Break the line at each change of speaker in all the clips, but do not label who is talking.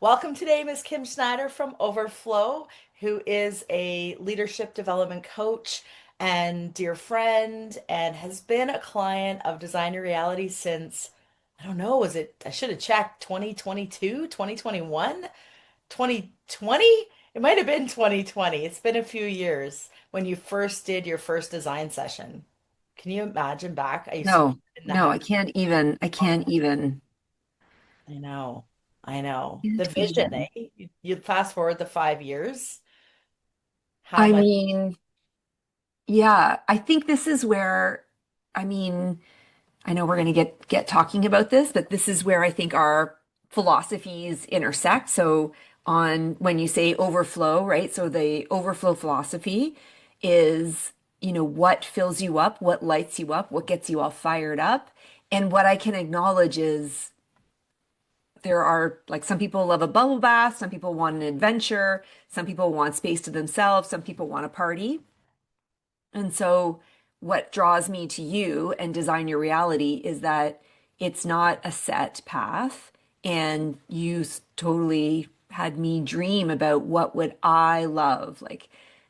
Welcome today, Ms. Kim Snider from Overflow, who is a leadership development coach and dear friend, and has been a client of Design Your Reality since, I don't know, I should have checked 2022, 2021, 2020? It might have been 2020. It's been a few years when you first did your first design session. Can you imagine back? I used to
No,
in the
no,
house.
I can't even.
I know. I know. The
Can't
vision,
even.
eh? You fast forward the 5 years, how
I
much?
mean, yeah, I think this is where, I mean, I know we're going to get talking about this, but this is where I think our philosophies intersect. So on when you say overflow, right? So the overflow philosophy is, what fills you up, what lights you up, what gets you all fired up. And what I can acknowledge is there are like some people love a bubble bath, some people want an adventure, some people want space to themselves, some people want a party. And so, what draws me to you and Design Your Reality is that it's not a set path, and totally had me dream about what would I love, like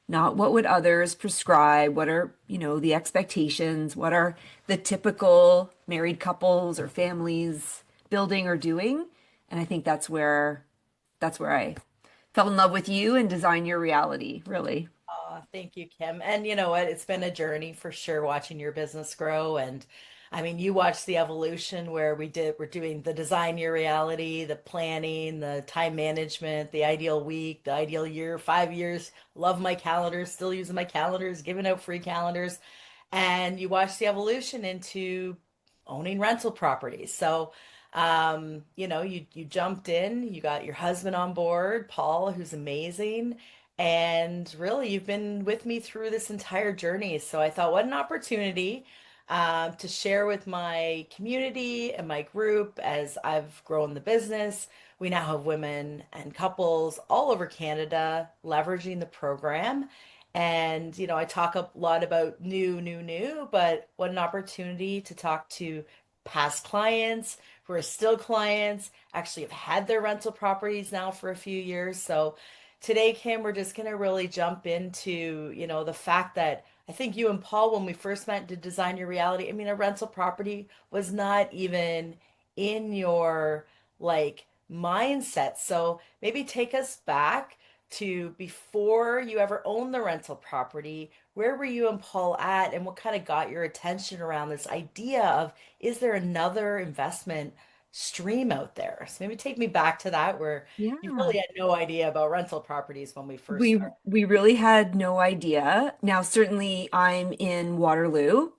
not what would others prescribe, what are, the expectations, what are the typical married couples or families building or doing. And I think that's where I fell in love with you and Design Your Reality, really.
Thank you, Kim. And you know what? It's been a journey for sure watching your business grow. And I mean, you watched the evolution where we're doing the design your reality, the planning, the time management, the ideal week, the ideal year, 5 years. Love my calendars, still using my calendars, giving out free calendars. And you watched the evolution into owning rental properties. So, you jumped in, you got your husband on board, Paul, who's amazing. And really, you've been with me through this entire journey. So I thought, what an opportunity to share with my community and my group as I've grown the business. We now have women and couples all over Canada leveraging the program. And, I talk a lot about new, but what an opportunity to talk to past clients who are still clients, actually have had their rental properties now for a few years. So today, Kim, we're just going to really jump into, the fact that I think you and Paul, when we first met to design your reality, I mean, a rental property was not even in your like mindset. So maybe take us back to before you ever owned the rental property. Where were you and Paul at, and what kind of got your attention around this idea of is there another investment stream out there? So maybe take me back to that where you
Yeah.
really had no idea about rental properties when we first
We
started.
we really had no idea. Now, certainly I'm in Waterloo,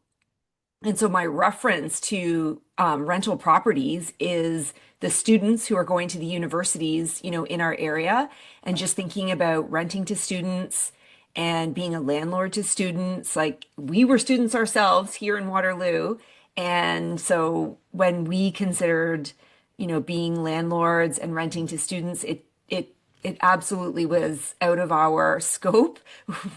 and so my reference to rental properties is the students who are going to the universities, in our area, and just thinking about renting to students and being a landlord to students. Like we were students ourselves here in Waterloo, and so when we considered, being landlords and renting to students, it absolutely was out of our scope.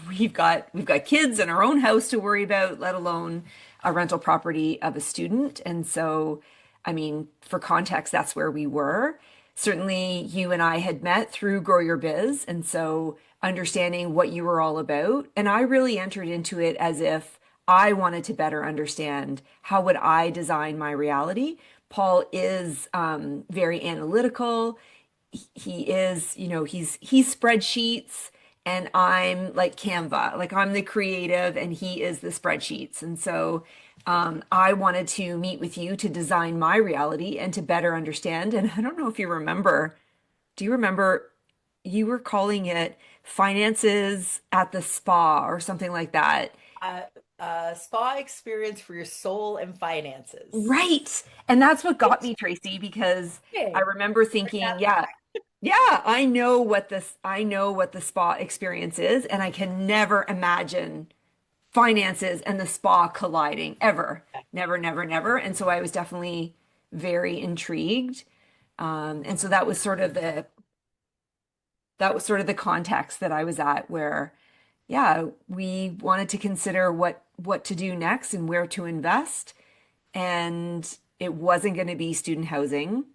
We've got kids and our own house to worry about, let alone a rental property of a student. And so, I mean, for context, that's where we were. Certainly, you and I had met through Grow Your Biz, and so understanding what you were all about. And I really entered into it as if I wanted to better understand how would I design my reality. Paul is very analytical. He is, he's spreadsheets, and I'm like Canva, like I'm the creative and he is the spreadsheets. And so I wanted to meet with you to design my reality and to better understand. And I don't know if you remember, do you remember you were calling it finances at the spa or something like that?
Uh, Spa experience for your soul and finances.
Right. And that's what got me, Tracy, because I
Okay,
remember
bring that
thinking, yeah,
back.
yeah, I know what the spa experience is, and I can never imagine finances and the spa colliding ever. Never, never, never. And so I was definitely very intrigued. And so that was sort of the context that I was at where, yeah, we wanted to consider what to do next and where to invest. And it wasn't going to be student housing.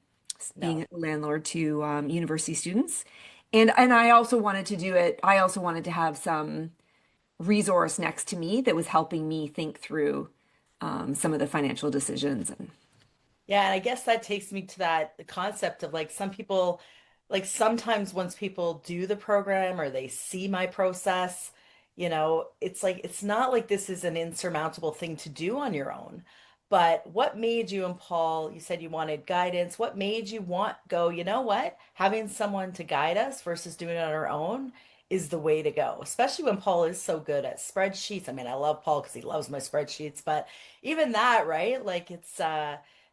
being
No.
a landlord to university students. And I also wanted to do it. I also wanted to have some resource next to me that was helping me think through some of the financial decisions. And
Yeah, and I guess that takes me to that concept of like some people, like sometimes once people do the program or they see my process, it's like it's not like this is an insurmountable thing to do on your own. But what made you and Paul, you said you wanted guidance. What made you want go, you know what? Having someone to guide us versus doing it on our own is the way to go, especially when Paul is so good at spreadsheets. I mean, I love Paul because he loves my spreadsheets, but even that, right? Like it's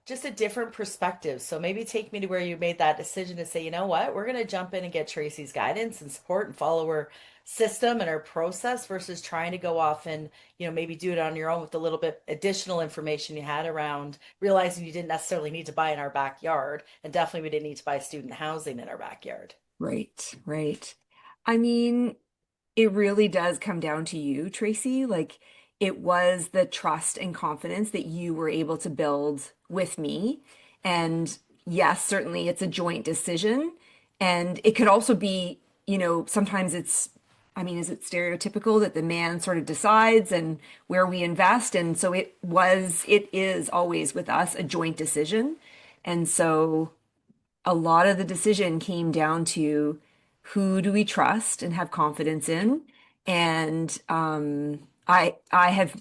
just a different perspective. So maybe take me to where you made that decision to say, you know what, we're going to jump in and get Tracy's guidance and support and follow her system and her process versus trying to go off and, maybe do it on your own with a little bit additional information you had around realizing you didn't necessarily need to buy in our backyard. And definitely we didn't need to buy student housing in our backyard.
right, right. I mean, it really does come down to you, Tracy. Like it was the trust and confidence that you were able to build with me. And yes, certainly it's a joint decision. And it could also be, sometimes I mean, is it stereotypical that the man sort of decides and where we invest? And so it is always with us a joint decision. And so a lot of the decision came down to who do we trust and have confidence in. And I have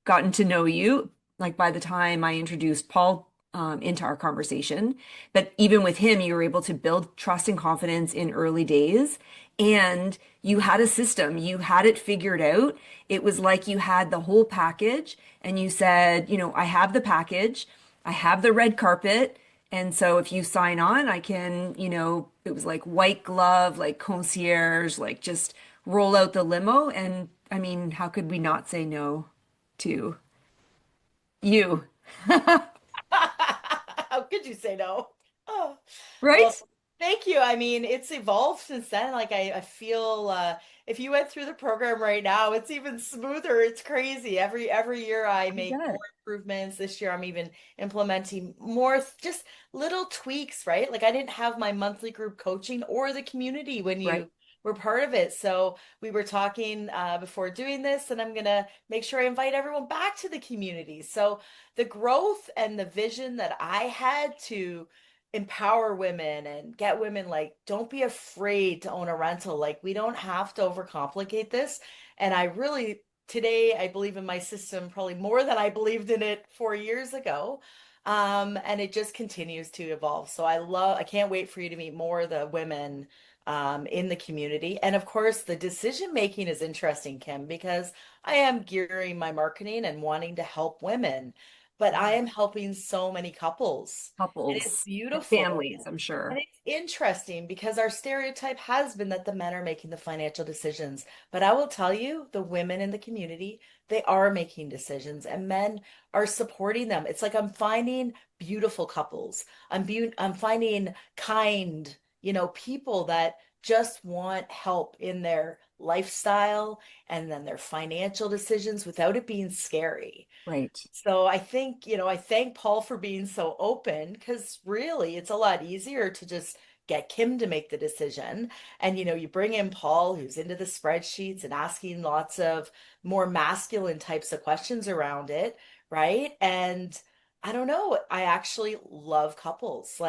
gotten to know you, like by the time I introduced Paul into our conversation. But even with him, you were able to build trust and confidence in early days. And you had a system, you had it figured out. It was like you had the whole package, and you said, I have the package, I have the red carpet. And so if you sign on, I can, it was like white glove, like concierge, like just roll out the limo. And I mean, how could we not say no to you?
How could you say no? Oh,
Right?
well, thank you. I mean, it's evolved since then. Like I feel if you went through the program right now, it's even smoother. It's crazy. Every year I
I
make more
bet.
improvements. This year I'm even implementing more just little tweaks, right? Like I didn't have my monthly group coaching or the community when
Right.
you were part of it. So we were talking before doing this, and I'm gonna make sure I invite everyone back to the community. So the growth and the vision that I had to empower women and get women like, don't be afraid to own a rental. Like, we don't have to overcomplicate this. And I really, today, I believe in my system probably more than I believed in it 4 years ago. And it just continues to evolve. So I can't wait for you to meet more of the women in the community. And of course, the decision making is interesting, Kim, because I am gearing my marketing and wanting to help women, but I am helping so many couples. And it's
Couples and
beautiful.
families, I'm
And
sure.
it's interesting because our stereotype has been that the men are making the financial decisions. But I will tell you, the women in the community, they are making decisions and men are supporting them. It's like I'm finding beautiful couples. I'm finding kind, people that just want help in their lifestyle and then their financial decisions without it being scary.
Right.
So I think, I thank Paul for being so open because really it's a lot easier to just get Kim to make the decision. And, you bring in Paul, who's into the spreadsheets and asking lots of more masculine types of questions around it, right? And I don't know, I actually love couples.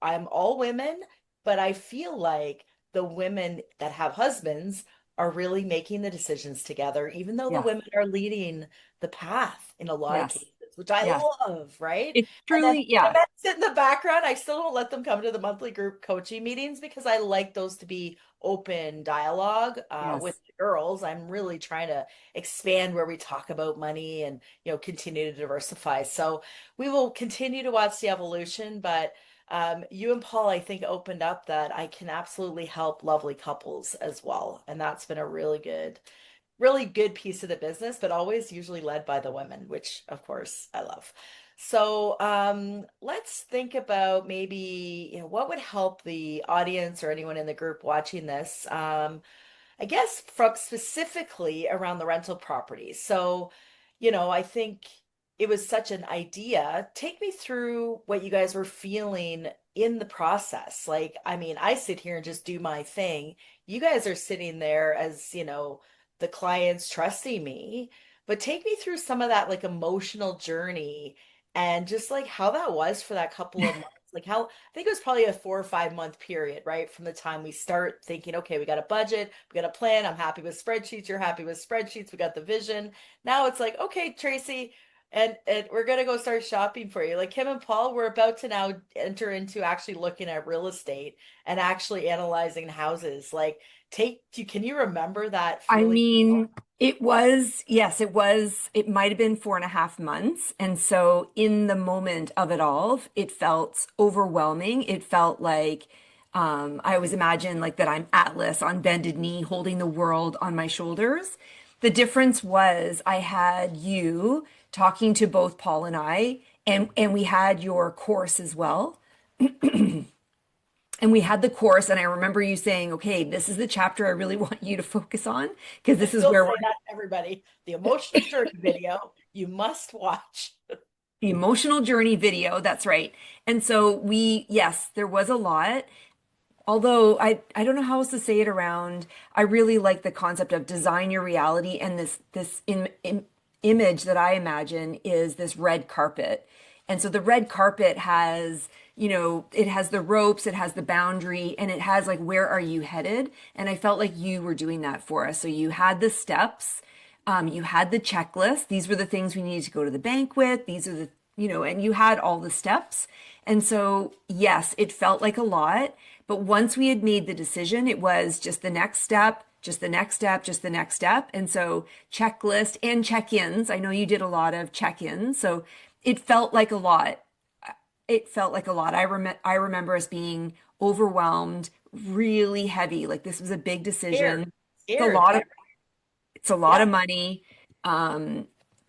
I'm all women, but I feel like the women that have husbands are really making the decisions together, even though the
Yeah.
women are leading the path in a lot of
Yes.
cases, which I
Yeah.
love, right?
It's
And then
truly,
the
yeah.
men sit in the background. I still don't let them come to the monthly group coaching meetings because I like those to be open dialogue with
Yes.
the girls. I'm really trying to expand where we talk about money and, continue to diversify. So we will continue to watch the evolution, but you and Paul, I think, opened up that I can absolutely help lovely couples as well. And that's been a really good piece of the business, but always usually led by the women, which of course I love. So let's think about maybe, what would help the audience or anyone in the group watching this. I guess from specifically around the rental properties. So, I think. it was such an idea. Take me through what you guys were feeling in the process. Like, I mean, I sit here and just do my thing. You guys are sitting there as, the clients trusting me. But take me through some of that like emotional journey and just like how that was for that couple of months. Like how I think it was probably a 4 or 5 month period, right? From the time we start thinking, okay, we got a budget, we got a plan. I'm happy with spreadsheets. You're happy with spreadsheets. We got the vision. Now it's like, okay, Tracy, and we're gonna go start shopping for you. Like Kim and Paul, we're about to now enter into actually looking at real estate and actually analyzing houses. Like, can you remember that
I
feeling?
mean, it was, yes, it might have been 4.5 months. And so in the moment of it all, it felt overwhelming. It felt like I always imagine like that I'm Atlas on bended knee holding the world on my shoulders. The difference was I had you talking to both Paul and I, and we had your course as well. And we had the course, and I remember you saying, okay, this is the chapter I really want you to focus on because
I
this is
still
where
say
we're
that to everybody. The emotional journey video you must watch.
the emotional journey video. That's right. And so yes, there was a lot. Although I don't know how else to say it around. I really like the concept of design your reality, and this image that I imagine is this red carpet. And so the red carpet has, it has the ropes, it has the boundary, and it has like where are you headed? And I felt like you were doing that for us. So you had the steps, you had the checklist. These were the things we needed to go to the bank with. These are and you had all the steps. And so, yes, it felt like a lot. But once we had made the decision, it was just the next step, just the next step, just the next step. And so, checklist and check-ins. I know you did a lot of check-ins. So it felt like a lot. It felt like a lot. I remember us being overwhelmed, really heavy. Like this was a big
Scared,
decision. It's a
scared.
lot of it's a lot
Yeah,
of money. Um,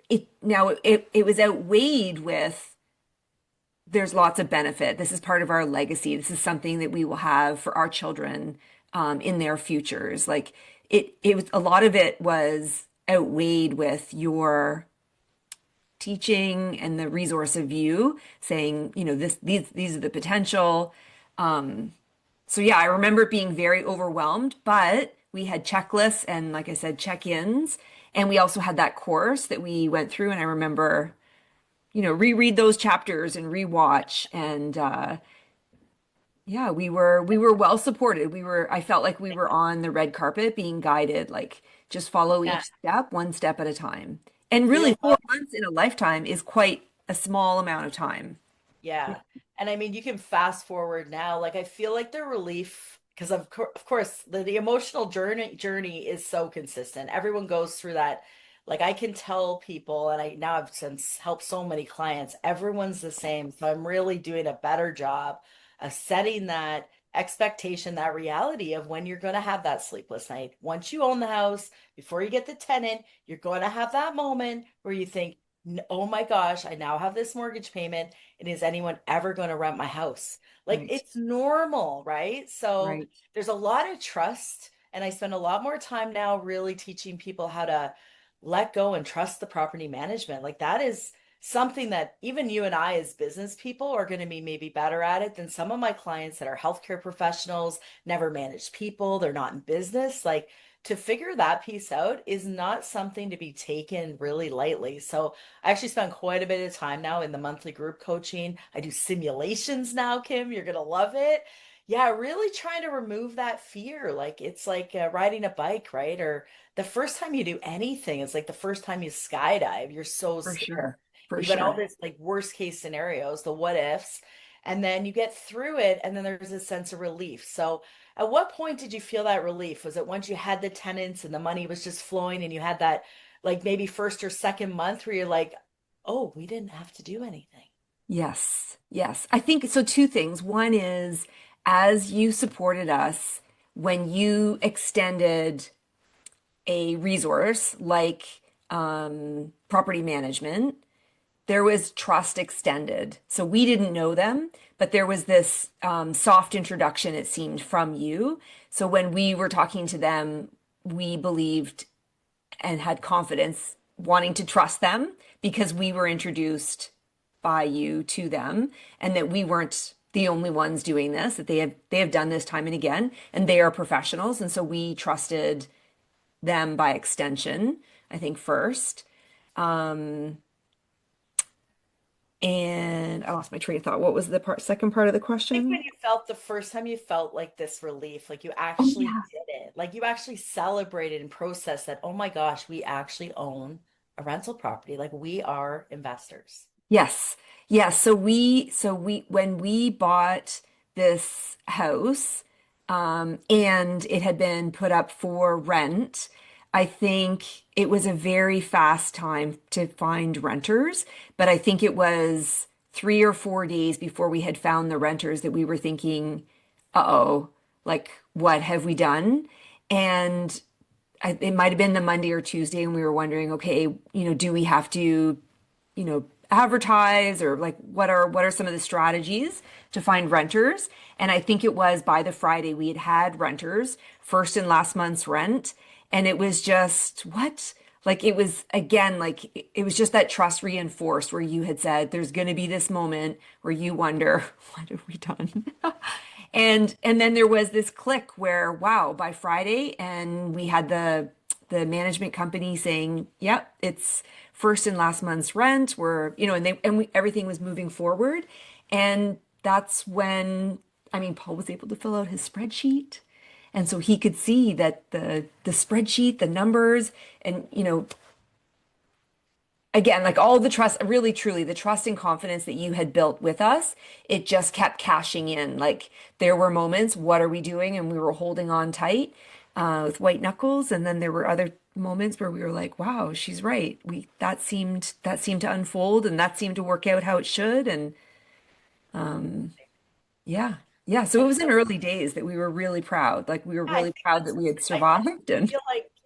it was outweighed with there's lots of benefit. This is part of our legacy. This is something that we will have for our children in their futures. Like it was a lot of it was outweighed with your teaching and the resource of you saying, these are the potential. So yeah, I remember it being very overwhelmed, but we had checklists and like I said, check-ins. And we also had that course that we went through. And I remember, reread those chapters and rewatch. And yeah, we were well supported. I felt like we were on the red carpet being guided, like just follow
yeah.
each step, one step at a time. And
We
really,
love
4 months in a lifetime is quite a small amount of time.
Yeah. And I mean, you can fast forward now. Like I feel like the relief, because of course the emotional journey is so consistent. Everyone goes through that. Like I can tell people, and I now have since helped so many clients, everyone's the same. So I'm really doing a better job of setting that expectation, that reality of when you're going to have that sleepless night. Once you own the house, before you get the tenant, you're going to have that moment where you think, Oh my gosh, I now have this mortgage payment, and is anyone ever going to rent my house? Like
Right,
it's normal, right? So
right.
there's a lot of trust, and I spend a lot more time now really teaching people how to let go and trust the property management. Like that is something that even you and I as business people are going to be maybe better at it than some of my clients that are healthcare professionals, never managed people, they're not in business. Like to figure that piece out is not something to be taken really lightly. So I actually spend quite a bit of time now in the monthly group coaching. I do simulations now, Kim. You're going to love it. Yeah, really trying to remove that fear. Like it's like riding a bike, right? Or the first time you do anything, it's like the first time you skydive, you're so
For
scared.
sure. For
You've got all
sure.
this like worst case scenarios, the what ifs, and then you get through it, and then there's a sense of relief. So, at what point did you feel that relief? Was it once you had the tenants and the money was just flowing and you had that like maybe first or second month where you're like, oh, we didn't have to do anything.
Yes. Yes. I think so. Two things. One is as you supported us, when you extended a resource like property management, there was trust extended. So we didn't know them, but there was this soft introduction, it seemed, from you. So when we were talking to them, we believed and had confidence wanting to trust them because we were introduced by you to them and that we weren't the only ones doing this, that they have done this time and again, and they are professionals. And so we trusted them by extension, I think first. Um, and I lost my train of thought. What was the second part of the
I think when
question?
you felt the first time you felt like this relief, like you
Oh
actually
yeah.
did it, like you actually celebrated and processed that, oh my gosh, we actually own a rental property. Like we are investors.
Yes. Yes. When we bought this house, and it had been put up for rent, I think it was a very fast time to find renters, but I think it was 3 or 4 days before we had found the renters that we were thinking, uh-oh, like what have we done? And it might have been the Monday or Tuesday, and we were wondering, okay, do we have to advertise, or like what are some of the strategies to find renters? And I think it was by the Friday we had renters, first and last month's rent, and it was just what? Like it was again, like it was just that trust reinforced where you had said there's going to be this moment where you wonder, what have we done? And then there was this click where, wow, by Friday, and we had the management company saying, yep, it's first and last month's rent. Everything was moving forward. And that's when, I mean, Paul was able to fill out his spreadsheet. And so he could see that the spreadsheet, the numbers, and again, like all the trust, really truly the trust and confidence that you had built with us, it just kept cashing in. Like there were moments, what are we doing? And we were holding on tight with white knuckles. And then there were other moments where we were like, wow, she's right. That seemed to unfold, and that seemed to work out how it should. And yeah, yeah. So it
I
was in
feel
early days that we were really proud. Like we were
I
really
think
proud that
that's
we had
great.
survived. And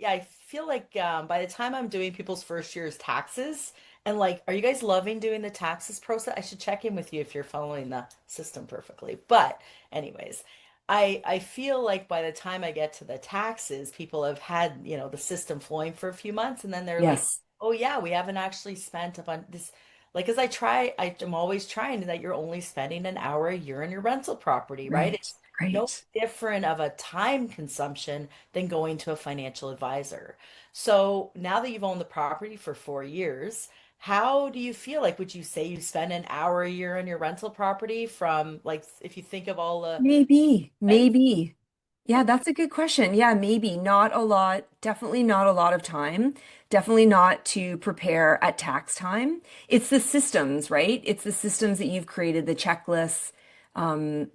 I feel like by the time I'm doing people's first year's taxes, and like, are you guys loving doing the taxes process? I should check in with you if you're following the system perfectly. But anyways, I feel like by the time I get to the taxes, people have had, the system flowing for a few months, and then they're like,
yes,
oh yeah, we haven't actually spent a bunch this. Like, as I'm always trying that you're only spending an hour a year in your rental property, right?
right,
It's no
right.
different of a time consumption than going to a financial advisor. So now that you've owned the property for 4 years, how do you feel? Like, would you say you spend an hour a year on your rental property from, like, if you think of all the
Maybe,
things?
maybe. Yeah, that's a good question. Yeah, maybe not a lot, definitely not a lot of time. Definitely not to prepare at tax time. It's the systems, right? It's the systems that you've created, the checklists. And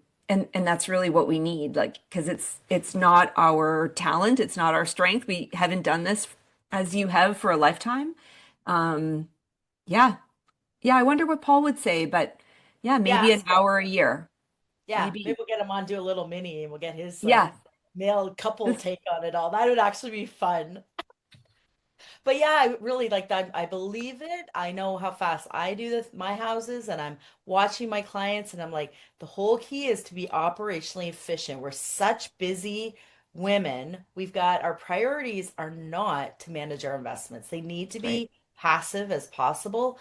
that's really what we need, like, because it's not our talent, it's not our strength. We haven't done this as you have for a lifetime. Um, yeah. Yeah, I wonder what Paul would say, but yeah,
Yeah,
maybe an hour a year.
yeah, maybe
Maybe.
we'll get him on, do a little mini, and we'll get his
Yeah.
male couple take on it all. That would actually be fun. But yeah, I really like that. I believe it. I know how fast I do my houses, and I'm watching my clients, and I'm like, the whole key is to be operationally efficient. We're such busy women. We've got our priorities are not to manage our investments. They need to
Right.
be passive as possible.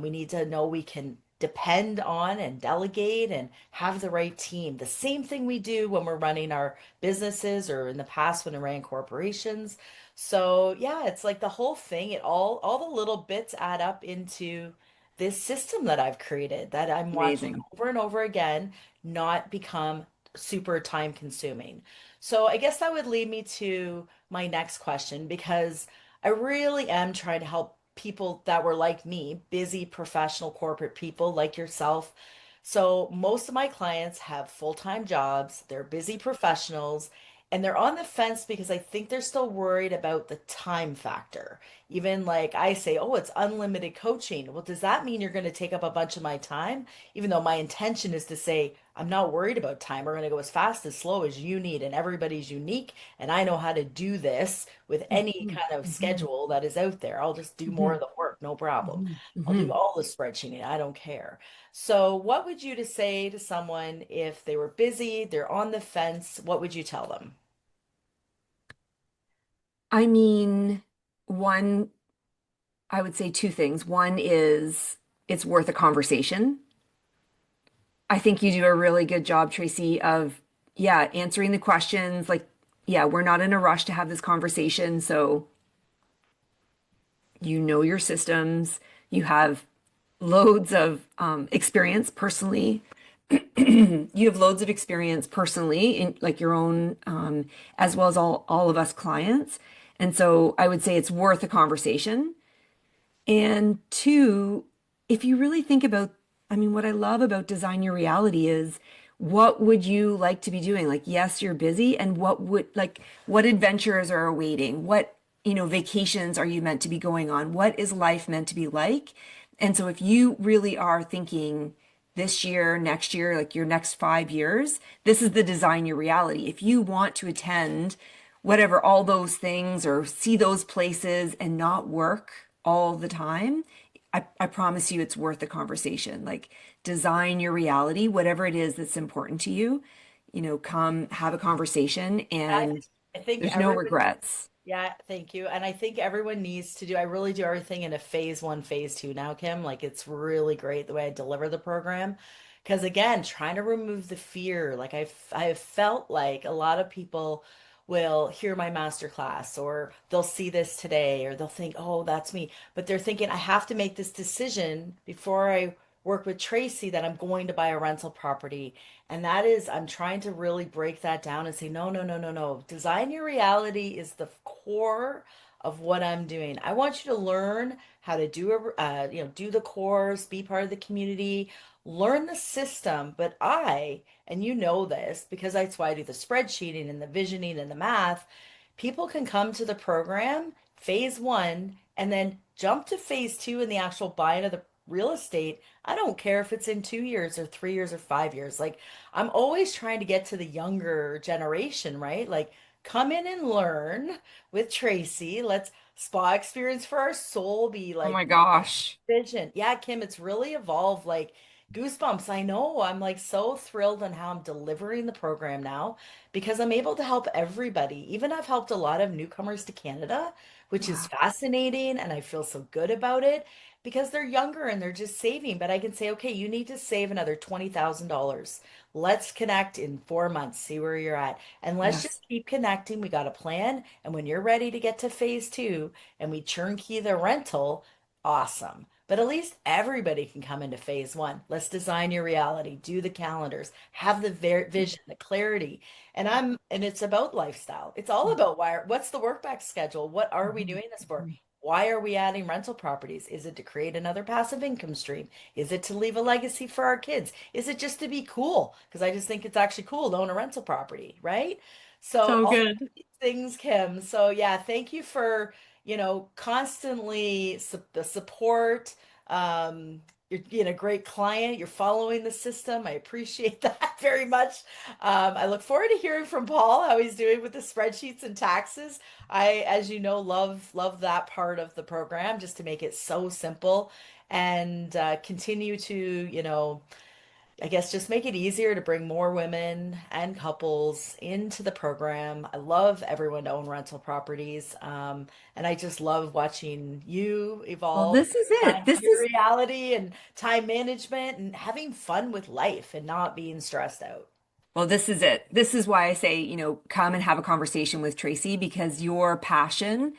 We need to know we can depend on and delegate and have the right team. The same thing we do when we're running our businesses, or in the past when I ran corporations. So yeah, it's like the whole thing, all the little bits add up into this system that I've created that I'm watching
Amazing.
over and over again not become super time consuming. So I guess that would lead me to my next question, because I really am trying to help people that were like me, busy professional corporate people like yourself. So most of my clients have full-time jobs, they're busy professionals, and they're on the fence because I think they're still worried about the time factor. Even like I say, oh, it's unlimited coaching. Well, does that mean you're going to take up a bunch of my time? Even though my intention is to say, I'm not worried about time. We're going to go as fast, as slow as you need, and everybody's unique. And I know how to do this with any
Mhm,
kind of
mhm,
schedule that is out there. I'll just do more
mhm,
of the work, no problem.
mhm,
I'll do
mhm.
all the spreadsheeting. I don't care. So, what would you to say to someone if they were busy, they're on the fence? What would you tell them?
I mean, one. I would say two things. One is it's worth a conversation. I think you do a really good job, Tracy, of, yeah, answering the questions. Like, yeah, we're not in a rush to have this conversation. So you know your systems, you have loads of experience personally. You have loads of experience personally in like your own, as well as all of us clients. And so I would say it's worth a conversation. And two, if you really think about, I mean, what I love about Design Your Reality is what would you like to be doing? Like, yes, you're busy, and what adventures are awaiting? What, vacations are you meant to be going on? What is life meant to be like? And so if you really are thinking this year, next year, like your next 5 years, this is the Design Your Reality. If you want to attend whatever, all those things or see those places and not work all the time, I promise you it's worth the conversation. Like design your reality, whatever it is that's important to you, come have a conversation
I,
and
I think
there's no
everybody,
regrets.
yeah, thank you. And I think everyone needs to do, I really do everything in a phase one, phase two now, Kim. Like it's really great the way I deliver the program. Because again, trying to remove the fear, like I've felt like a lot of people will hear my master class or they'll see this today or they'll think, oh, that's me. But they're thinking, I have to make this decision before I work with Tracy that I'm going to buy a rental property. And that is, I'm trying to really break that down and say, no, no, no, no, no. Design your reality is the core of what I'm doing. I want you to learn how to do the course, be part of the community, learn the system. But and you know this because that's why I do the spreadsheeting and the visioning and the math. People can come to the program, phase one, and then jump to phase two in the actual buying of the real estate. I don't care if it's in 2 years or 3 years or 5 years. Like, I'm always trying to get to the younger generation, right? Like, come in and learn with Tracy. Let's spa experience for our soul be
Oh
like
my gosh.
vision. Yeah, Kim, it's really evolved like goosebumps. I know. I'm like so thrilled on how I'm delivering the program now because I'm able to help everybody. Even I've helped a lot of newcomers to Canada, which is
Yeah.
fascinating. And I feel so good about it because they're younger and they're just saving. But I can say, okay, you need to save another $20,000. Let's connect in 4 months, see where you're at. And let's
Yes.
just keep connecting. We got a plan. And when you're ready to get to phase two and we turnkey the rental, awesome. But at least everybody can come into phase one. Let's design your reality, do the calendars, have the vision, the clarity. And it's about lifestyle. It's all about what's the work back schedule? What are we
Mhm.
doing this for?
Mhm.
Why are we adding rental properties? Is it to create another passive income stream? Is it to leave a legacy for our kids? Is it just to be cool? Because I just think it's actually cool to own a rental property, right? So
So
all
good.
these things, Kim. So yeah, thank you for constantly the support. You're being a great client. You're following the system. I appreciate that very much. I look forward to hearing from Paul how he's doing with the spreadsheets and taxes. As you know, love that part of the program just to make it so simple and continue to, I guess just make it easier to bring more women and couples into the program. I love everyone to own rental properties. And I just love watching you
Well,
evolve,
this is it.
find
This
your
is
reality and time management and having fun with life and not being stressed out.
Well, this is it. This is why I say, come and have a conversation with Tracy because your passion,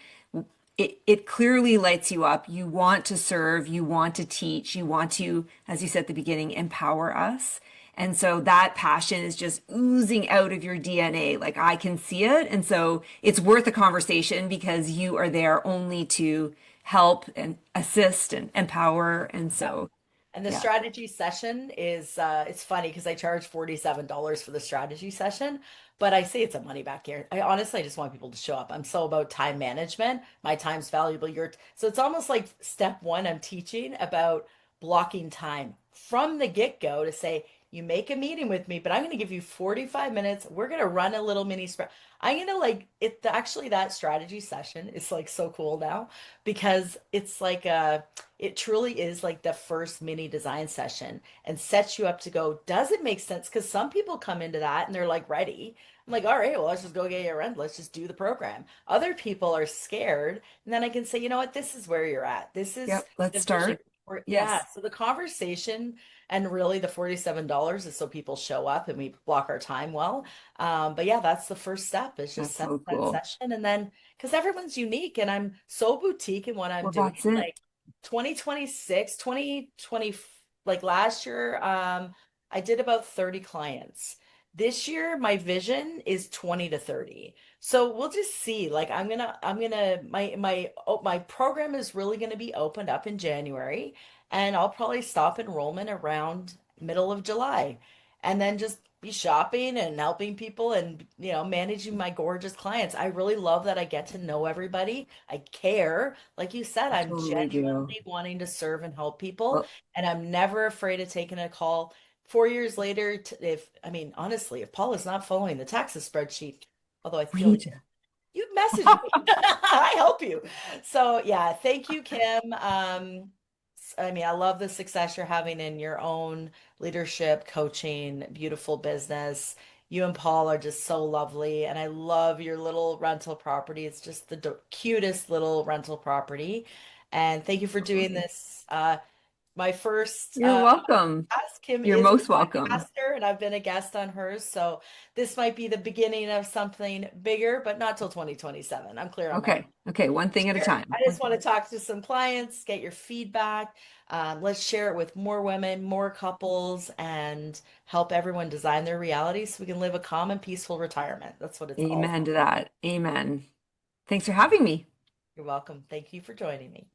it clearly lights you up. You want to serve, you want to teach, you want to, as you said at the beginning, empower us. And so that passion is just oozing out of your DNA. Like I can see it. And so it's worth a conversation because you are there only to help and assist and empower. And
Yeah.
so,
And the
yeah.
strategy session is it's funny because I charge $47 for the strategy session, but I say it's a money back here. I honestly just want people to show up. I'm so about time management. My time's valuable. So it's almost like step one, I'm teaching about blocking time from the get-go to say, you make a meeting with me, but I'm going to give you 45 minutes. We're going to run a little mini spread. I'm going to like actually that strategy session is like so cool now because it's like it truly is like the first mini design session and sets you up to go, does it make sense? Because some people come into that and they're like ready. I'm like, all right, well, let's just go get your rent. Let's just do the program. Other people are scared. And then I can say, you know what? This is where you're at. This is
Yep, let's
the vision.
start.
Yeah.
Yes,
So the conversation and really the $47 is so people show up and we block our time well. But yeah, that's the first step is just
that's
set
so
that
cool.
session. And then because everyone's unique and I'm so boutique in what I'm
Well,
doing,
that's it.
like 2026, 2020, like last year, I did about 30 clients. This year, my vision is 20 to 30. So we'll just see. Like my program is really gonna be opened up in January, and I'll probably stop enrollment around middle of July, and then just be shopping and helping people and managing my gorgeous clients. I really love that I get to know everybody. I care. Like you said,
I
I'm
totally do.
genuinely wanting to serve and help people,
Well,
and I'm never afraid of taking a call. 4 years later, if I mean honestly, if Paul is not following the taxes spreadsheet, although I feel like
read.
you message me. I help you. So yeah, thank you, Kim. I mean, I love the success you're having in your own leadership, coaching, beautiful business. You and Paul are just so lovely, and I love your little rental property. It's just the cutest little rental property. And thank you for doing this. My first
You're welcome.
podcast. Kim
You're
is a
most welcome.
podcaster, and I've been a guest on hers. So this might be the beginning of something bigger, but not till 2027. I'm clear on my
Okay. Okay. One thing at a
share.
time.
I just want to talk to some clients, get your feedback. Let's share it with more women, more couples, and help everyone design their reality so we can live a calm and peaceful retirement. That's what it's all
Amen
about.
to that. Amen. Thanks for having me.
You're welcome. Thank you for joining me.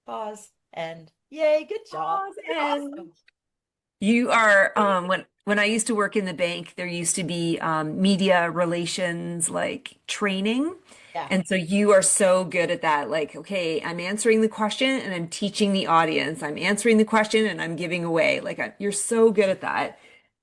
Pause and yay, good job. You're
Awesome.
awesome.
You are when I used to work in the bank, there used to be media relations like training.
Yeah.
And so you are so good at that. Like, okay, I'm answering the question and I'm teaching the audience. I'm answering the question and I'm giving away. Like you're so good at that.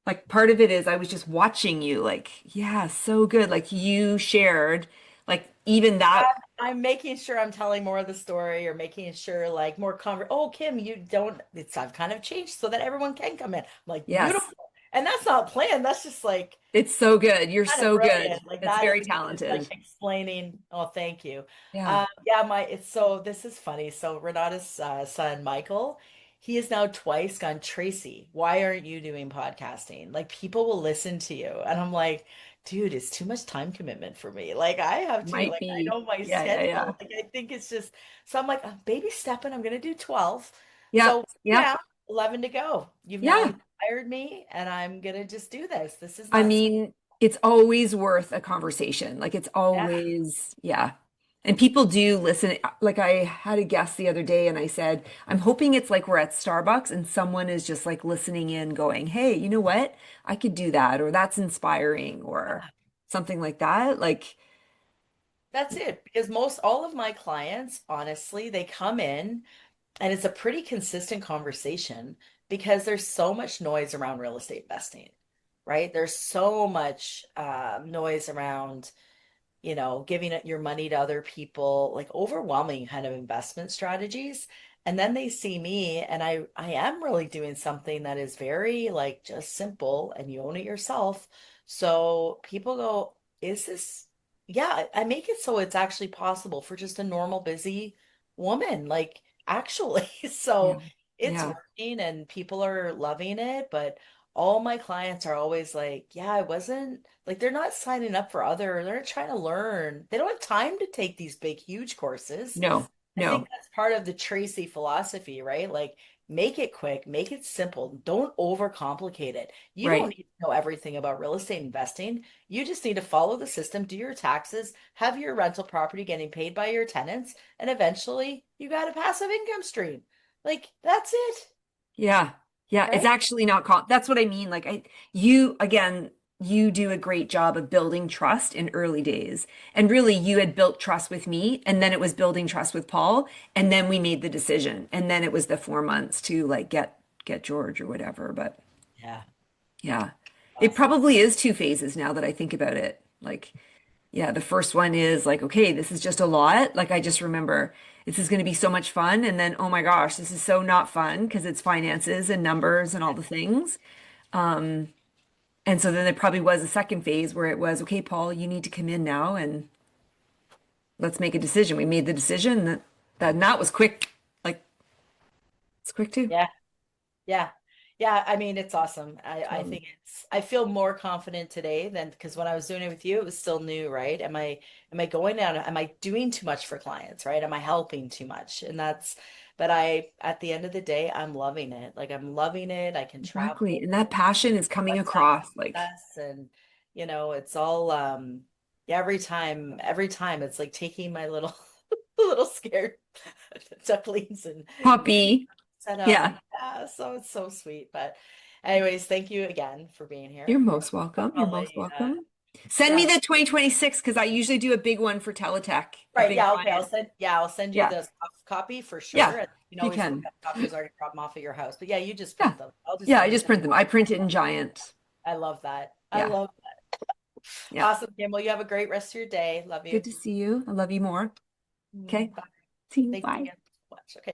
Like part of it is I was just watching you like, yeah, so good. Like you shared like even that.
I'm making sure I'm telling more of the story or making sure like more oh, Kim, you don't I've kind of changed so that everyone can come in. I'm like,
Yes,
beautiful. And that's not planned. That's just like
it's so good. You're
kind of
so good.
brilliant. Like
That's
that
very
is just like
talented.
explaining. Oh, thank you.
Yeah.
Yeah, it's so this is funny. So Renata's son, Michael, he has now twice gone, Tracy, why aren't you doing podcasting? Like people will listen to you. And I'm like, dude, it's too much time commitment for me. Like I have to,
Might
like I
be.
know my
Yeah, yeah, yeah.
schedule. Like I think it's just so I'm like, baby stepping, I'm gonna do 12.
Yeah,
So
yeah,
yeah, 11 to go. You've now
yeah.
inspired me and I'm gonna just do this. This is
I
not
mean, it's always worth a conversation. Like it's
yeah.
always, yeah. And people do listen. Like I had a guest the other day and I said, I'm hoping it's like we're at Starbucks and someone is just like listening in going, hey, you know what? I could do that, or that's inspiring, or something like that. Like,
That's it. Because most all of my clients, honestly, they come in and it's a pretty consistent conversation because there's so much noise around real estate investing, right? There's so much noise around giving it your money to other people, like overwhelming kind of investment strategies. And then they see me and I am really doing something that is very like just simple and you own it yourself. So people go, is this, yeah, I make it so it's actually possible for just a normal busy woman, like actually.
yeah,
So it's
yeah,
working and people are loving it, but all my clients are always like, yeah, I wasn't like they're not signing up for they're not trying to learn. They don't have time to take these big, huge courses.
no,
I think
no,
that's part of the Tracy philosophy, right? Like make it quick, make it simple. Don't overcomplicate it. You don't
right.
need to know everything about real estate investing. You just need to follow the system, do your taxes, have your rental property getting paid by your tenants, and eventually you got a passive income stream. Like that's it,
Yeah. Yeah, it's
right?
actually not that's what I mean. Like you again, you do a great job of building trust in early days. And really you had built trust with me and then it was building trust with Paul and then we made the decision. And then it was the 4 months to like get George or whatever. But
Yeah,
yeah. It
awesome.
probably is two phases now that I think about it. Like, Yeah, the first one is like, okay, this is just a lot. Like I just remember this is going to be so much fun. And then, oh my gosh, this is so not fun because it's finances and numbers and all the things. Um, and so then there probably was a second phase where it was, okay, Paul, you need to come in now and let's make a decision. We made the decision that was quick. Like it's quick too.
Yeah. Yeah. Yeah. I mean, it's awesome. I
Totally.
think I feel more confident today than because when I was doing it with you, it was still new, right? Am I going down? Am I doing too much for clients, right? Am I helping too much? But at the end of the day, I'm loving it. Like I'm loving it. I can
Exactly.
travel,
And that passion is coming
website
across. Like,
success and, it's all, yeah, every time it's like taking my little, little scared ducklings and
puppy.
set up.
Yeah.
Yeah, so it's so sweet. But anyways, thank you again for being
You're
here.
most
I'll
welcome. You're most
probably
welcome. Send me
yeah.
the 2026 because I usually do a big one for Teletech, a
Right,
big
yeah, okay.
client.
I'll send you
Yeah.
the soft copy for
Yeah.
sure. And you can
If you
always look
can.
at copies or I can drop them off at your house. But yeah, you just
Yeah.
print them. I'll just
Yeah. I
send you
just
the
print them. I print it in giant.
I love that. I
Yeah.
love
Yeah.
awesome, Kim. Well, you have a great rest of your day. Love
Good
you.
to see you. I love you more. Okay.
Bye.
See you.
Thank you
Bye.
again so much. Okay.